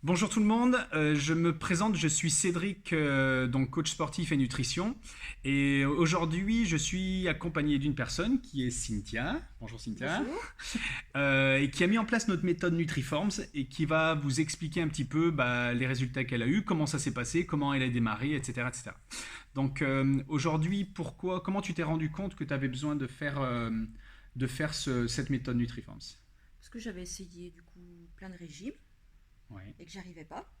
Bonjour tout le monde, je me présente, je suis Cédric, donc coach sportif et nutrition. Et aujourd'hui, je suis accompagné d'une personne qui est Cynthia. Bonjour Cynthia. Bonjour. Et qui a mis en place notre méthode NutriForms et qui va vous expliquer un petit peu les résultats qu'elle a eus, comment ça s'est passé, comment elle a démarré, etc. etc. Donc aujourd'hui, comment tu t'es rendu compte que tu avais besoin de faire cette méthode NutriForms? Parce que j'avais essayé du coup plein de régimes Ouais. et que j'arrivais pas.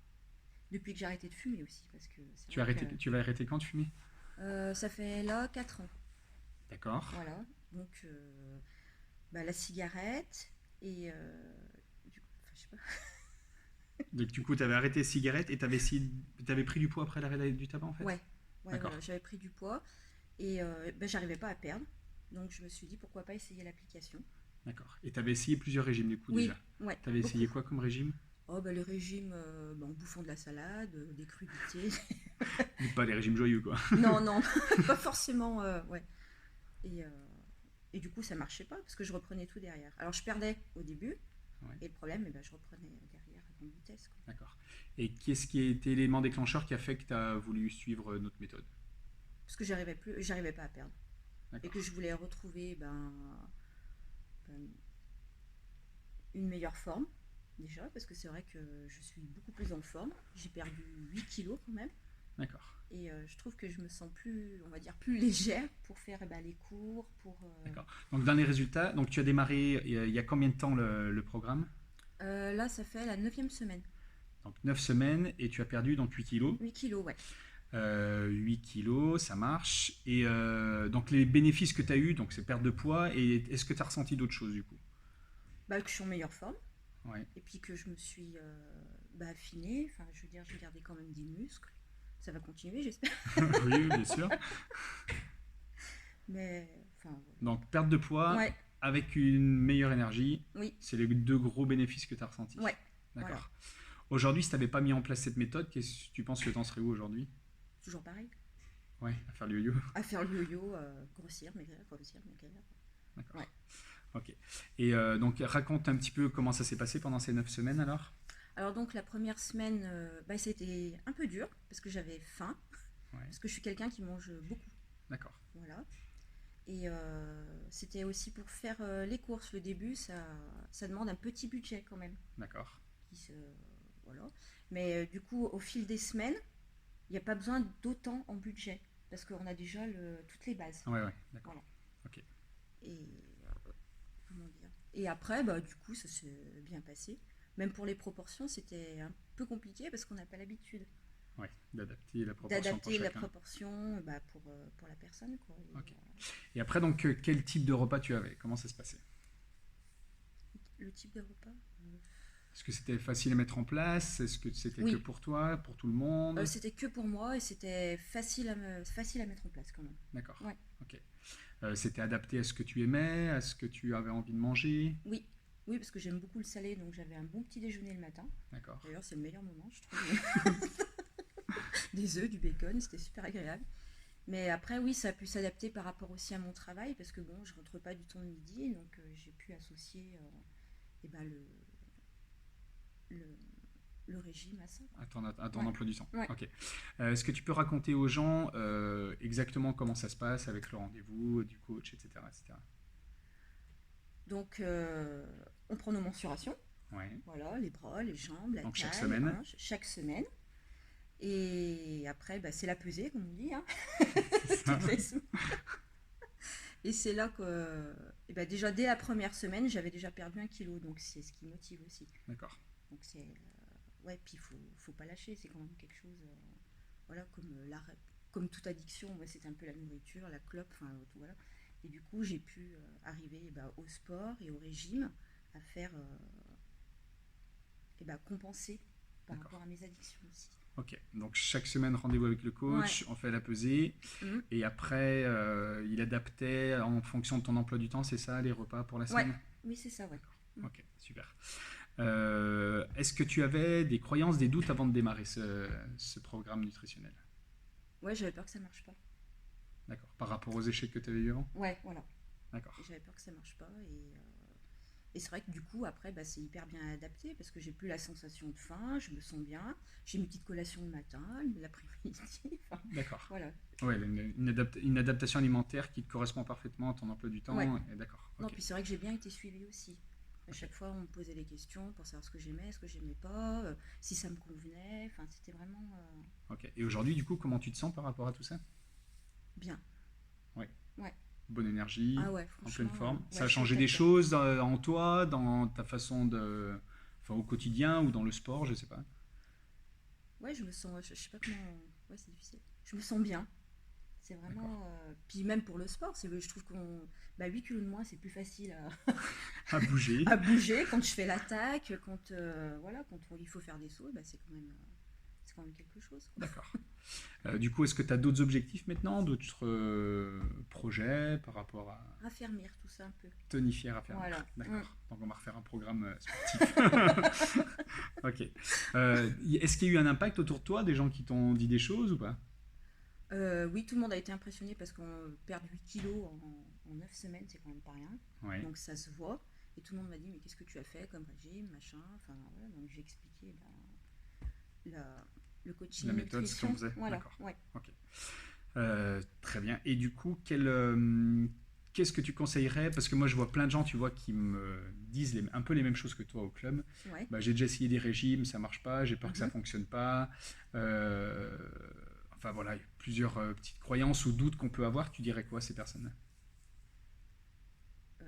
Depuis que j'ai arrêté de fumer aussi, parce que c'est Tu as vrai que arrêté, tu vas arrêter quand de fumer? ça fait là 4 ans. D'accord. Voilà. Donc la cigarette et enfin, je sais pas. Donc, du coup, tu avais arrêté les cigarettes et t'avais pris du poids après l'arrêt du tabac en fait. Ouais, ouais, D'accord, voilà. J'avais pris du poids et j'arrivais pas à perdre. Donc je me suis dit pourquoi pas essayer l'application. d'accord. Et t'avais essayé plusieurs régimes du coup Oui, déjà. ouais, T'avais essayé beaucoup. quoi comme régime? Oh, le régime en bouffant de la salade, des crudités. Pas les régimes joyeux quoi. Non, non, pas forcément. Ouais. Et, euh, et du coup, ça marchait pas parce que je reprenais tout derrière. Alors, je perdais au début, Ouais, et le problème, je reprenais derrière à grande vitesse, quoi. d'accord. Et qu'est-ce qui a été l'élément déclencheur qui a fait que tu as voulu suivre notre méthode? Parce que j'arrivais pas à perdre. Et D'accord. que je voulais retrouver ben, une meilleure forme, déjà, parce que c'est vrai que je suis beaucoup plus en forme. J'ai perdu 8 kilos quand même. D'accord. Et je trouve que je me sens plus, on va dire, plus légère pour faire les cours, pour... D'accord. Donc dans les résultats, donc tu as démarré il y a combien de temps le programme? Là, ça fait la neuvième semaine. Donc 9 semaines et tu as perdu donc 8 kilos. 8 kilos, ouais. 8 kilos, ça marche. Et donc les bénéfices que tu as eu, donc c'est perte de poids, et est-ce que tu as ressenti d'autres choses du coup? Que je suis en meilleure forme. Ouais. Et puis que je me suis affinée. Enfin, je veux dire, j'ai gardé quand même des muscles. Ça va continuer, j'espère. Oui, oui, bien sûr. Mais, enfin, Donc perte de poids ouais, avec une meilleure énergie, oui, c'est les deux gros bénéfices que tu as ressentis. ouais, voilà. D'accord. Aujourd'hui, si tu n'avais pas mis en place cette méthode, qu'est-ce que tu penses que tu en serais où aujourd'hui? Toujours pareil. Ouais, à faire le yo-yo. À faire le yo-yo, grossir, maigrir, grossir, maigrir. D'accord. Ouais. Ok. Et donc raconte un petit peu comment ça s'est passé pendant ces 9 semaines alors. Alors donc la première semaine, c'était un peu dur parce que j'avais faim, Ouais. parce que je suis quelqu'un qui mange beaucoup. D'accord. Voilà. Et c'était aussi pour faire les courses. Le début, ça demande un petit budget quand même. D'accord. Qui se, voilà. Mais du coup, au fil des semaines, il n'y a pas besoin d'autant en budget parce qu'on a déjà toutes les bases. Ouais, ouais. D'accord. Voilà. Ok. Et comment dire. Et après, du coup, ça s'est bien passé. Même pour les proportions, c'était un peu compliqué parce qu'on n'a pas l'habitude Ouais. D'adapter la proportion pour d'adapter la chacun. proportion pour la personne, quoi. Ok. Et après, donc, quel type de repas tu avais? Comment ça se passait? Le type de repas. Est-ce que c'était facile à mettre en place? Est-ce que c'était que Oui, pour toi, pour tout le monde? c'était que pour moi et c'était facile à mettre en place quand même. D'accord. Ouais. Ok. C'était adapté à ce que tu aimais, à ce que tu avais envie de manger? Oui, oui, parce que j'aime beaucoup le salé, donc j'avais un bon petit déjeuner le matin. D'accord. D'ailleurs, c'est le meilleur moment, je trouve. Des œufs, du bacon, c'était super agréable. Mais après, oui, ça a pu s'adapter par rapport aussi à mon travail, parce que bon, je rentre pas du temps de midi, donc j'ai pu associer eh ben, le, le régime à ça, quoi. À ton Ouais, emploi du temps. ouais. Ok. Est-ce que tu peux raconter aux gens exactement comment ça se passe avec le rendez-vous du coach, etc. etc. Donc, on prend nos mensurations, Ouais. voilà, les bras, les jambes, la Donc chaque taille, semaine. hanches, chaque semaine. Et après, c'est la pesée, comme on dit, hein, C'est ça. toutes les semaines. Et c'est là que, déjà dès la première semaine, j'avais déjà perdu 1 kilo, donc c'est ce qui motive aussi. D'accord. Donc c'est, ouais, puis faut pas lâcher, c'est quand même quelque chose, voilà, comme toute addiction, moi c'était un peu la nourriture, la clope, enfin tout voilà. Et du coup, j'ai pu arriver au sport et au régime à faire, compenser par D'accord. rapport à mes addictions aussi. Ok. Donc chaque semaine, rendez-vous avec le Ouais. coach, on fait la pesée. Mhm. Et après, il adaptait en fonction de ton emploi du temps, c'est ça, les repas pour la Ouais. semaine? Oui, c'est ça, ouais. D'accord. Mhm. Ok, super. Est-ce que tu avais des croyances, des doutes avant de démarrer ce programme nutritionnel? Ouais, j'avais peur que ça marche pas. D'accord. Par rapport aux échecs que tu avais eu avant? Ouais, voilà. D'accord. Et j'avais peur que ça marche pas. Et c'est vrai que du coup, après, bah, c'est hyper bien adapté parce que j'ai plus la sensation de faim, je me sens bien, j'ai une petite collation le matin, l'après-midi, enfin, D'accord. voilà. Ouais, une adaptation alimentaire qui te correspond parfaitement à ton emploi du Ouais. temps. Et d'accord, Non, ok. puis c'est vrai que j'ai bien été suivie aussi. À Ok. chaque fois, on me posait des questions pour savoir ce que j'aimais pas, si ça me convenait. Enfin, c'était vraiment Ok. Et aujourd'hui, du coup, comment tu te sens par rapport à tout ça? bien. Ouais. Ouais. Bonne énergie, Ah ouais, en pleine franchement, forme. Ça ouais, a je suis au changé des taquet. choses en toi, dans ta façon de. Enfin, au quotidien ou dans le sport, je sais pas. Ouais, je me sens, je sais pas comment. Ouais, c'est difficile. Je me sens bien. C'est D'accord. vraiment. Puis même pour le sport, je trouve qu'on. Bah, 8 kilos de moins, c'est plus facile à, À bouger. à bouger quand je fais l'attaque, quand, voilà, il faut faire des sauts, bah, c'est quand même quelque chose, quoi. D'accord. Du coup, est-ce que tu as d'autres objectifs maintenant, d'autres projets par rapport à Raffermir tout ça un peu. tonifier, raffermir? Voilà. D'accord. Donc on va refaire un programme sportif. Ok. Est-ce qu'il y a eu un impact autour de toi, des gens qui t'ont dit des choses ou pas? Oui, tout le monde a été impressionné parce qu'on perd 8 kilos en 9 semaines, c'est quand même pas rien. Ouais. Donc ça se voit. Et tout le monde m'a dit, mais qu'est-ce que tu as fait comme régime, machin. Enfin, voilà. Donc j'ai expliqué le La coaching méthode, ce qu'on nutrition. faisait. Voilà, D'accord. ouais. Ok. Très bien. Et du coup, qu'est-ce que tu conseillerais? Parce que moi, je vois plein de gens, tu vois, qui me disent un peu les mêmes choses que toi au club. Ouais. Bah, j'ai déjà essayé des régimes, ça marche pas, j'ai peur que ça Mhm. fonctionne pas. Euh, enfin voilà, il y a plusieurs petites croyances ou doutes qu'on peut avoir. Tu dirais quoi à ces personnes-là? Euh,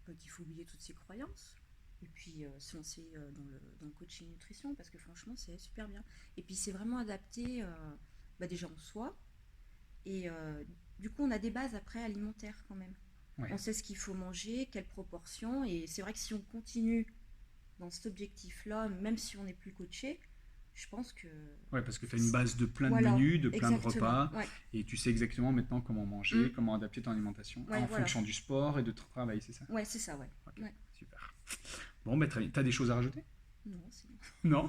donc il faut oublier toutes ces croyances. Et puis se lancer dans le coaching nutrition parce que franchement, c'est super bien. Et puis c'est vraiment adapté bah, déjà en soi. Et du coup, on a des bases après alimentaires quand même. Ouais. On sait ce qu'il faut manger, quelle proportion. Et c'est vrai que si on continue dans cet objectif-là, même si on n'est plus coaché, je pense que. Ouais, parce que tu as une base de plein de Voilà, menus, de plein de exactement. repas, Ouais. et tu sais exactement maintenant comment manger, Mm. comment adapter ton alimentation Ouais, en voilà. fonction du sport et de ton travail, c'est ça? Ouais, c'est ça, ouais. Ok, Ouais. super. Bon, ben très bien. Tu as des choses à rajouter? Non, c'est bon. Non?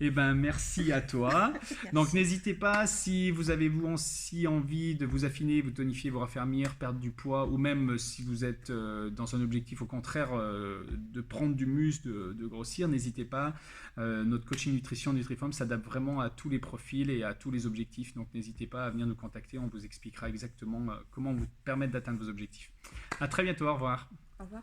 Eh ben, merci à toi. Donc, Merci. n'hésitez pas si vous avez vous aussi envie de vous affiner, vous tonifier, vous raffermir, perdre du poids, ou même si vous êtes dans un objectif au contraire de prendre du muscle, de grossir, n'hésitez pas. Notre coaching nutrition Nutriform s'adapte vraiment à tous les profils et à tous les objectifs. Donc, n'hésitez pas à venir nous contacter. On vous expliquera exactement comment vous permettre d'atteindre vos objectifs. À très bientôt. Au revoir. Au revoir.